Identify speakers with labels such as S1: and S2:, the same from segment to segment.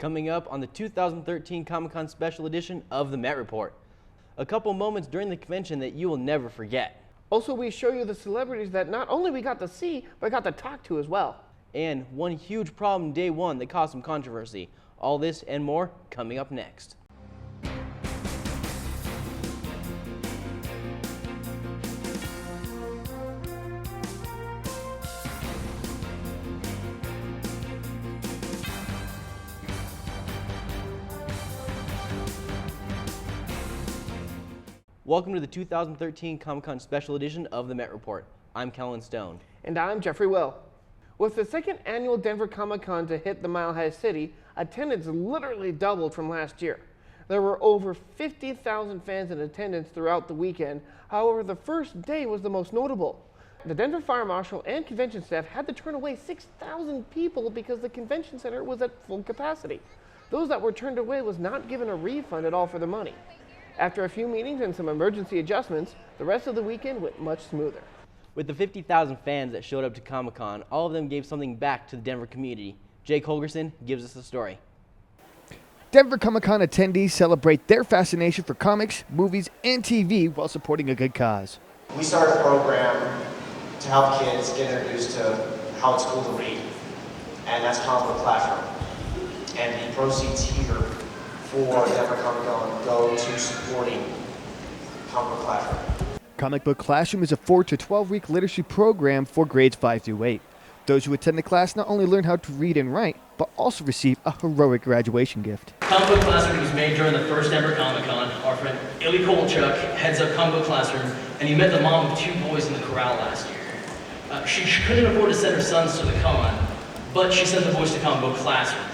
S1: coming up on the 2013 Comic-Con Special Edition of the Met Report. A couple moments during the convention that you will never forget.
S2: Also, we show you the celebrities that not only we got to see, but got to talk to as well.
S1: And one huge problem day one that caused some controversy. All this and more coming up next. Welcome to the 2013 Comic-Con Special Edition of the Met Report. I'm Kellan Stone.
S2: And I'm Jeffrey Will. With the second annual Denver Comic-Con to hit the Mile High City, attendance literally doubled from last year. There were over 50,000 fans in attendance throughout the weekend. However, the first day was the most notable. The Denver Fire Marshal and convention staff had to turn away 6,000 people because the convention center was at full capacity. Those that were turned away was not given a refund at all for the money. After a few meetings and some emergency adjustments, the rest of the weekend went much smoother.
S1: With the 50,000 fans that showed up to Comic-Con, all of them gave something back to the Denver community. Jake Holgerson gives us the story.
S3: Denver Comic-Con attendees celebrate their fascination for comics, movies, and TV while supporting a good cause.
S4: We started a program to help kids get introduced to how it's cool to read, and that's Comic Book Classroom. And the proceeds here for Denver Comic-Con go to supporting Comic Book Classroom.
S3: Comic Book Classroom is a 4 to 12-week literacy program for grades 5 through 8. Those who attend the class not only learn how to read and write, but also receive a heroic graduation gift.
S5: Comic Book Classroom was made during the first Denver Comic-Con. Our friend Illy Kolchuk heads up Comic Book Classroom, and he met the mom of 2 boys in the corral last year. She couldn't afford to send her sons to the con, but she sent the boys to Comic Book Classroom,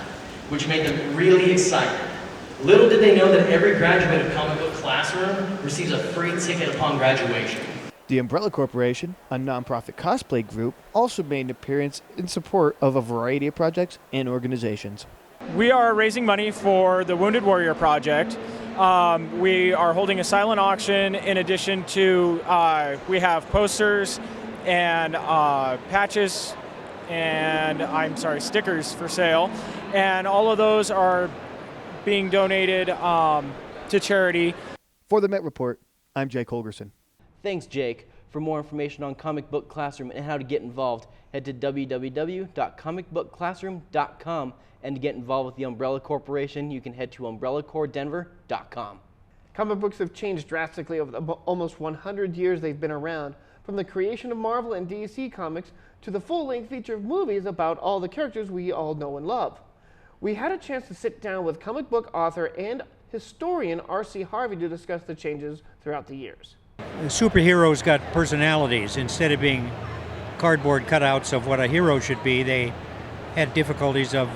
S5: which made them really excited. Little did they know that every graduate of Comic Book Classroom receives a free ticket upon graduation.
S3: The Umbrella Corporation, a nonprofit cosplay group, also made an appearance in support of a variety of projects and organizations.
S6: We are raising money for the Wounded Warrior Project. We are holding a silent auction. In addition to, we have posters and patches and stickers for sale. And all of those are being donated to charity.
S3: For the Met Report, I'm Jake Holgerson.
S1: Thanks, Jake. For more information on Comic Book Classroom and how to get involved, head to www.comicbookclassroom.com. And to get involved with the Umbrella Corporation, you can head to umbrellacorpdenver.com.
S2: Comic books have changed drastically over the almost 100 years they've been around, from the creation of Marvel and DC comics to the full-length feature movies about all the characters we all know and love. We had a chance to sit down with comic book author and historian R.C. Harvey to discuss the changes throughout the years.
S7: The superheroes got personalities. Instead of being cardboard cutouts of what a hero should be, they had difficulties of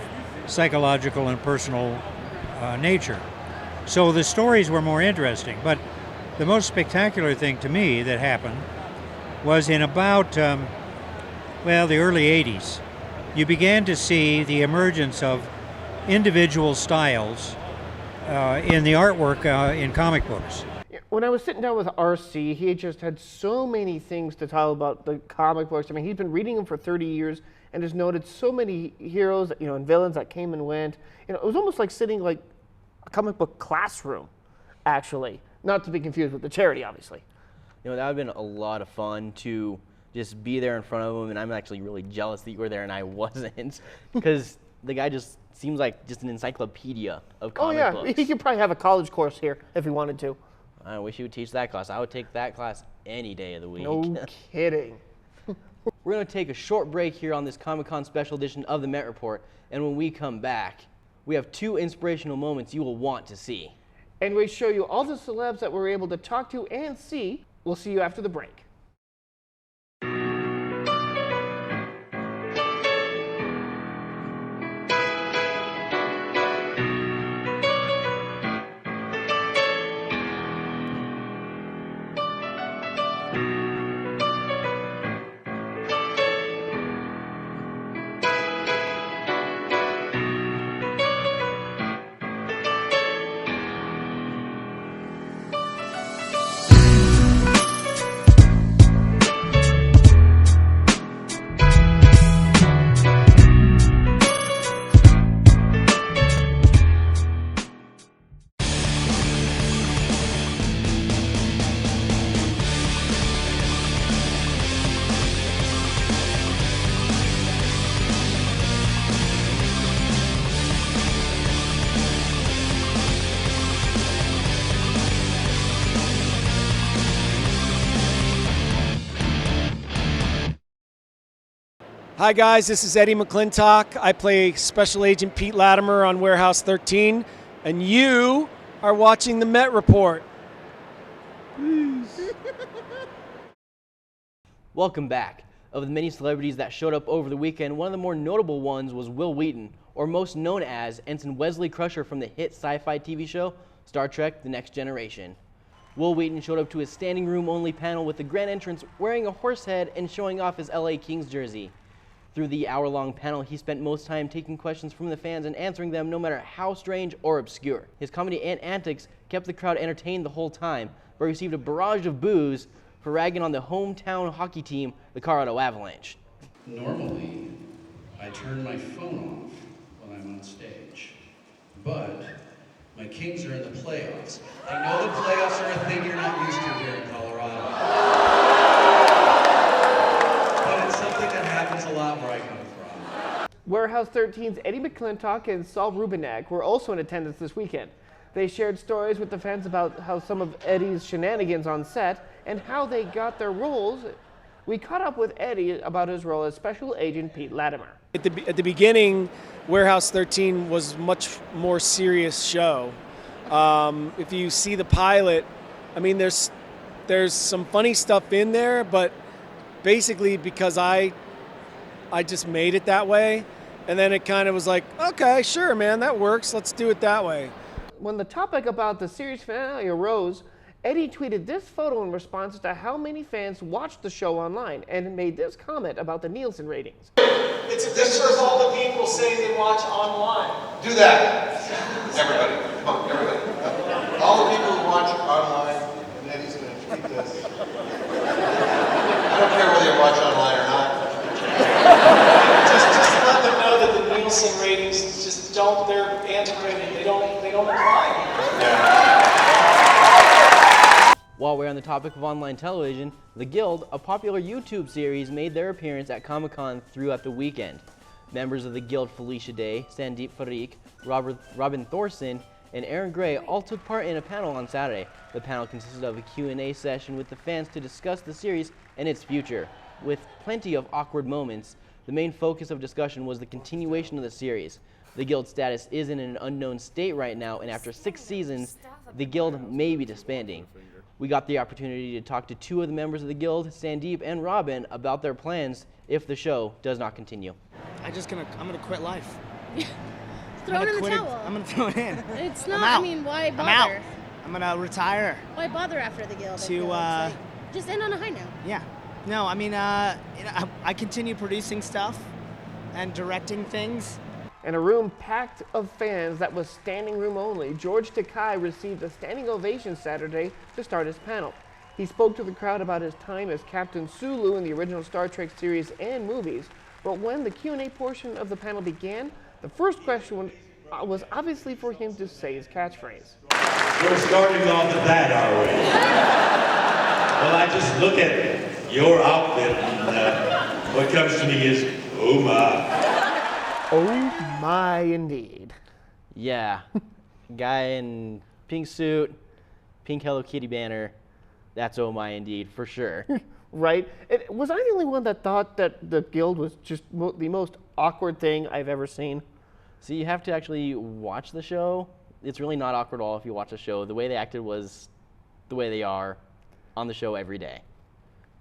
S7: psychological and personal nature. So the stories were more interesting. But the most spectacular thing to me that happened was in about, the early 80s. You began to see the emergence of individual styles in the artwork in comic books.
S2: When I was sitting down with RC, he just had so many things to tell about the comic books. I mean, he's been reading them for 30 years and has noted so many heroes, and villains that came and went. It was almost like sitting like a comic book classroom, actually. Not to be confused with the charity, obviously.
S1: That would have been a lot of fun to just be there in front of him, and I'm actually really jealous that you were there and I wasn't, because the guy just seems like just an encyclopedia of comic books.
S2: He could probably have a college course here if he wanted to.
S1: I wish he would teach that class. I would take that class any day of the week.
S2: No kidding.
S1: We're going to take a short break here on this Comic-Con Special Edition of the Met Report, and when we come back, we have 2 inspirational moments you will want to see.
S2: And we show you all the celebs that we're able to talk to and see. We'll see you after the break.
S8: Hi guys, this is Eddie McClintock. I play Special Agent Pete Latimer on Warehouse 13, and you are watching the Met Report.
S1: Welcome back. Of the many celebrities that showed up over the weekend, one of the more notable ones was Will Wheaton, or most known as Ensign Wesley Crusher from the hit sci-fi TV show Star Trek: The Next Generation. Will Wheaton showed up to his standing room only panel with the grand entrance wearing a horse head and showing off his LA Kings jersey. Through the hour-long panel, he spent most time taking questions from the fans and answering them no matter how strange or obscure. His comedy and antics kept the crowd entertained the whole time, but received a barrage of boos for ragging on the hometown hockey team, the Colorado Avalanche.
S9: Normally, I turn my phone off when I'm on stage, but my Kings are in the playoffs. I know the playoffs are a thing you're not used to here in Colorado. That happens a lot where I come from.
S2: Warehouse 13's Eddie McClintock and Saul Rubinak were also in attendance this weekend. They shared stories with the fans about how some of Eddie's shenanigans on set and how they got their roles. We caught up with Eddie about his role as Special Agent Pete Latimer.
S8: At the beginning, Warehouse 13 was a much more serious show. If you see the pilot, I mean, there's some funny stuff in there, but basically because I just made it that way, and then it kind of was like, okay, sure, man, that works. Let's do it that way.
S2: When the topic about the series finale arose, Eddie tweeted this photo in response to how many fans watched the show online and made this comment about the Nielsen ratings.
S10: It's a picture of all the people saying they watch online.
S11: Do that. Everybody. Come on, everybody. All the people who watch online, and Eddie's going to tweet this. I don't care whether you watch online or not.
S10: just let them know that the Nielsen ratings just don't, they're antiquated. They don't apply.
S11: Yeah.
S1: While we're on the topic of online television, The Guild, a popular YouTube series, made their appearance at Comic-Con throughout the weekend. Members of The Guild Felicia Day, Sandeep Farik, Robin Thorson, and Aaron Gray all took part in a panel on Saturday. The panel consisted of a Q&A session with the fans to discuss the series and its future. With plenty of awkward moments, the main focus of discussion was the continuation of the series. The Guild's status is in an unknown state right now, and after 6 seasons, the Guild may be disbanding. We got the opportunity to talk to 2 of the members of the Guild, Sandeep and Robin, about their plans if the show does not continue.
S12: I'm gonna quit life.
S13: Throw it in the towel.
S12: I'm gonna throw it in.
S13: It's not, I mean, why bother?
S12: I'm out. I'm gonna retire.
S13: Why bother after the Guild? Just end on a high note.
S12: Yeah. No, I mean, I continue producing stuff and directing things.
S2: In a room packed of fans that was standing room only, George Takei received a standing ovation Saturday to start his panel. He spoke to the crowd about his time as Captain Sulu in the original Star Trek series and movies, but when the Q&A portion of the panel began, the first question was obviously for him to say his catchphrase.
S14: We're starting off at that, are we? Well, I just look at your outfit and what comes to me is, oh my.
S2: Oh my, indeed.
S1: Yeah, guy in pink suit, pink Hello Kitty banner. That's oh my, indeed, for sure.
S2: Right? Was I the only one that thought that the Guild was just the most awkward thing I've ever seen?
S1: So you have to actually watch the show. It's really not awkward at all if you watch the show. The way they acted was the way they are on the show every day.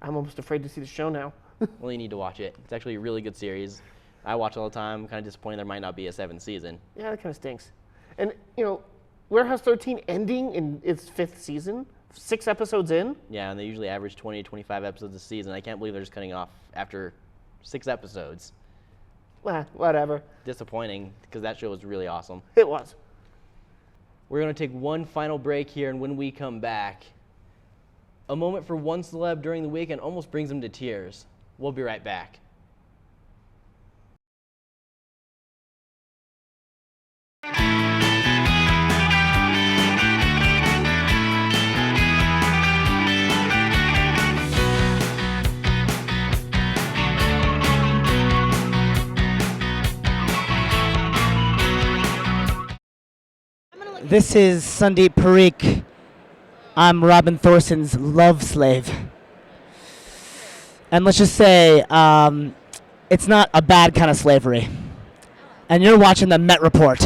S2: I'm almost afraid to see the show now.
S1: Well, you need to watch it. It's actually a really good series. I watch it all the time. I'm kind of disappointed there might not be a 7th season.
S2: Yeah, that kind of stinks. And, you know, Warehouse 13 ending in its 5th season, 6 episodes in.
S1: Yeah, and they usually average 20 to 25 episodes a season. I can't believe they're just cutting off after 6 episodes.
S2: Well, whatever.
S1: Disappointing, because that show was really awesome.
S2: It was.
S1: We're going to take one final break here, and when we come back, a moment for one celeb during the weekend almost brings them to tears. We'll be right back.
S12: This is Sandeep Parikh. I'm Robin Thorson's love slave. And let's just say, it's not a bad kind of slavery. And you're watching the Met Report.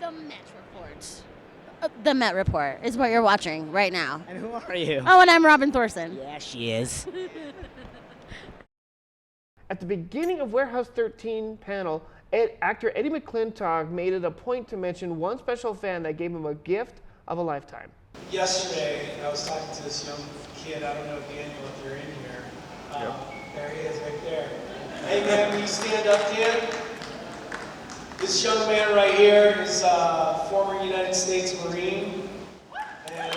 S13: The Met Report. The Met Report is what you're watching right now.
S12: And who are you?
S13: Oh, and I'm Robin Thorson.
S12: Yeah, she is.
S2: At the beginning of Warehouse 13 panel, actor Eddie McClintock made it a point to mention one special fan that gave him a gift of a lifetime.
S10: Yesterday, I was talking to this young kid. I don't know, Daniel, if you're in here. There he is, right there. Hey, man, will you stand up, kid? This young man right here is a former United States Marine. And,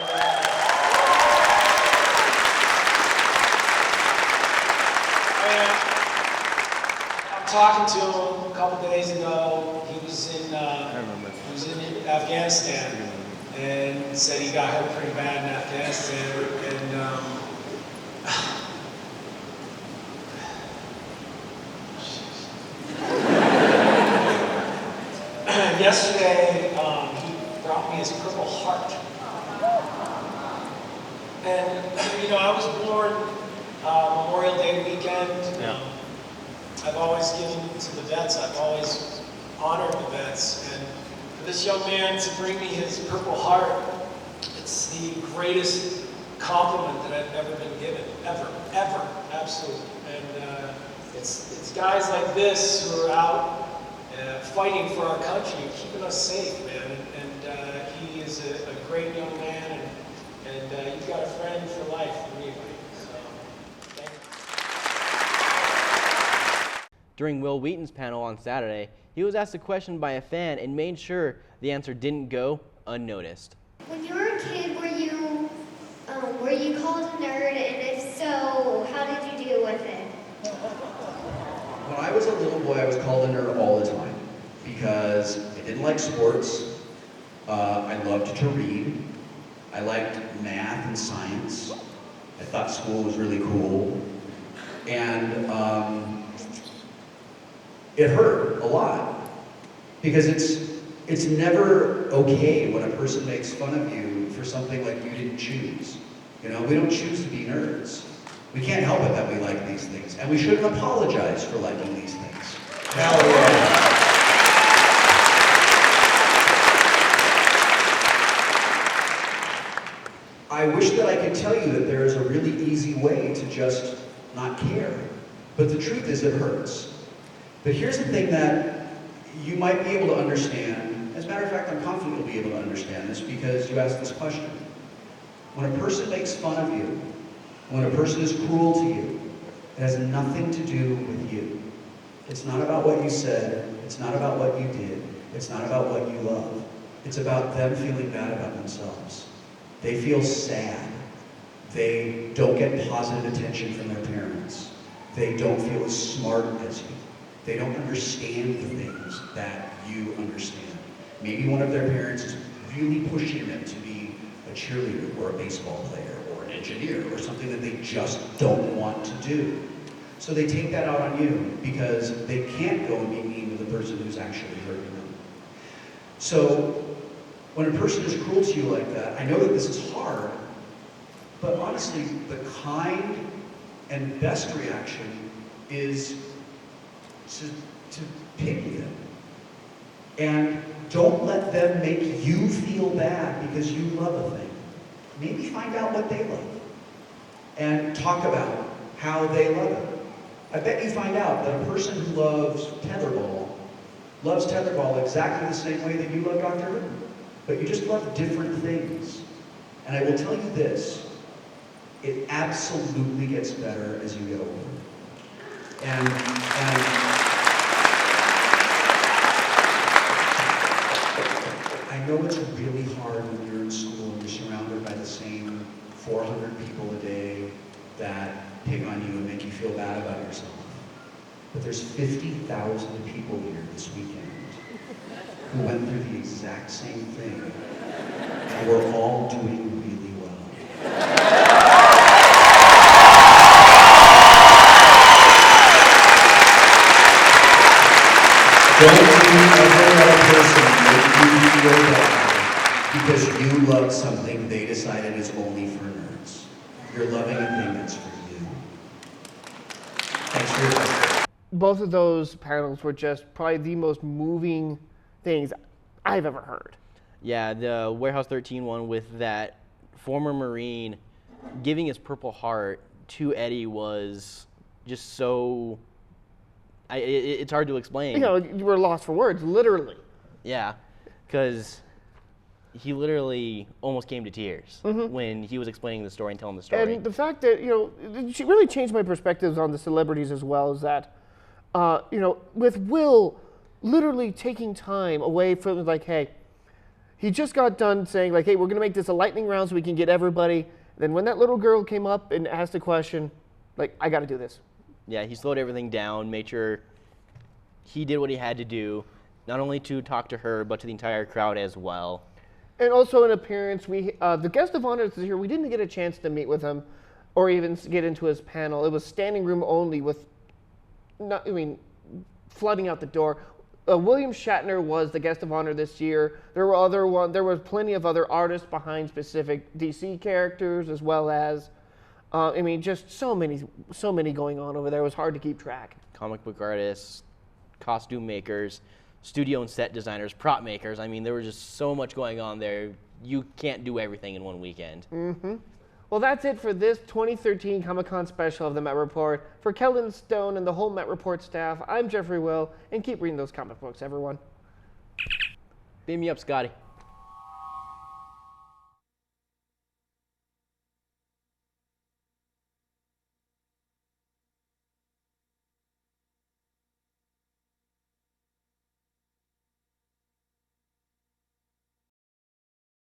S10: I'm talking to him a couple days ago. He was in Afghanistan and said he got hurt pretty bad in Afghanistan. And yesterday, he brought me his Purple Heart. And, you know, I was born Memorial Day weekend. I've always given to the vets. I've always honored the vets. And for this young man to bring me his Purple Heart, it's the greatest compliment that I've ever been given. Ever. Absolutely. And it's guys like this who are out fighting for our country and keeping us safe, man. And he is a great young man, and you've got a friend for life, really. So, thank you.
S1: During Will Wheaton's panel on Saturday, he was asked a question by a fan and made sure the answer didn't go unnoticed.
S15: When you were a kid, were you called a nerd, and if so, how did you deal with it?
S9: When I was a little boy, I was called a nerd all the time because I didn't like sports. I loved to read. I liked math and science. I thought school was really cool. And it hurt a lot because it's never okay when a person makes fun of you for something like you didn't choose. You know, we don't choose to be nerds. We can't help it that we like these things, and we shouldn't apologize for liking these things. Hell yeah. I wish that I could tell you that there is a really easy way to just not care, but the truth is it hurts. But here's the thing that you might be able to understand. As a matter of fact, I'm confident you'll be able to understand this because you asked this question. When a person makes fun of you, when a person is cruel to you, it has nothing to do with you. It's not about what you said. It's not about what you did. It's not about what you love. It's about them feeling bad about themselves. They feel sad. They don't get positive attention from their parents. They don't feel as smart as you. They don't understand the things that you understand. Maybe one of their parents is really pushing them to be a cheerleader or a baseball player or an engineer or something that they just don't want to do. So they take that out on you because they can't go and be mean to the person who's actually hurting them. So when a person is cruel to you like that, I know that this is hard, but honestly, the kind and best reaction is to pity them. And don't let them make you feel bad because you love a thing. Maybe find out what they love and talk about how they love it. I bet you find out that a person who loves tetherball exactly the same way that you love Dr. Who. But you just love different things. And I will tell you this, it absolutely gets better as you get older. And I know it's really hard when you're in school and you're surrounded by the same 400 people a day that pick on you and make you feel bad about yourself. But there's 50,000 people here this weekend who went through the exact same thing, and we're all doing really well. Don't ever let a person make you feel bad because you love something they decided is only for nerds. You're loving a thing that's for you. Thanks for your time.
S2: both of those panels were just probably the most moving things I've ever heard.
S1: Yeah, the Warehouse 13 one with that former Marine giving his Purple Heart to Eddie was just so. It's hard to explain.
S2: You know, you were lost for words, literally.
S1: Yeah, because he literally almost came to tears when he was explaining the story and telling the story.
S2: And the fact that, she really changed my perspectives on the celebrities as well, is that, with Will literally taking time away from, like, hey, he just got done saying, like, hey, we're going to make this a lightning round so we can get everybody. Then when that little girl came up and asked a question, like, I got to do this.
S1: Yeah, he slowed everything down, made sure he did what he had to do, not only to talk to her, but to the entire crowd as well.
S2: And also an appearance, the guest of honor this year, we didn't get a chance to meet with him or even get into his panel. It was standing room only with, flooding out the door. William Shatner was the guest of honor this year. There was plenty of other artists behind specific DC characters, as well as, just so many going on over there. It was hard to keep track.
S1: Comic book artists, costume makers, studio and set designers, prop makers. I mean, there was just so much going on there. You can't do everything in one weekend.
S2: Well, that's it for this 2013 Comic-Con special of the Met Report. For Kellan Stone and the whole Met Report staff, I'm Jeffrey Will, and keep reading those comic books, everyone.
S1: Beam me up, Scotty.